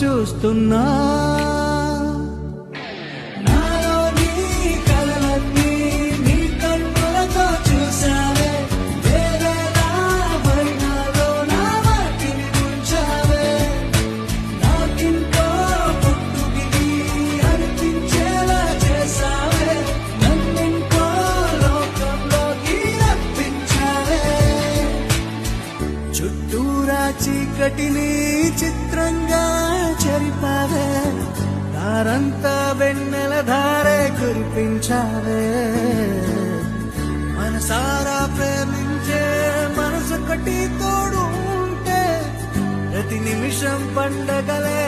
చూస్తున్నా. నాలో నీ కలలన్నీ నీ కన్నులతో చూసావే, వేరేలా మైనాలో నా వాటిని ఉంచావే. నాకింకో పుట్టుగిది అనిపించేలా చేసావే, నన్నింకో లోకంలోకి రప్పించావే. చుట్టూరా చీకటిని చిత్రంగా చెరిపావే, దారంతా వెన్నెల ధారే కురిపించావే. మనసారా ప్రేమించే మనసొకటి తోడు ఉంటే ప్రతి నిమిషం పండగలే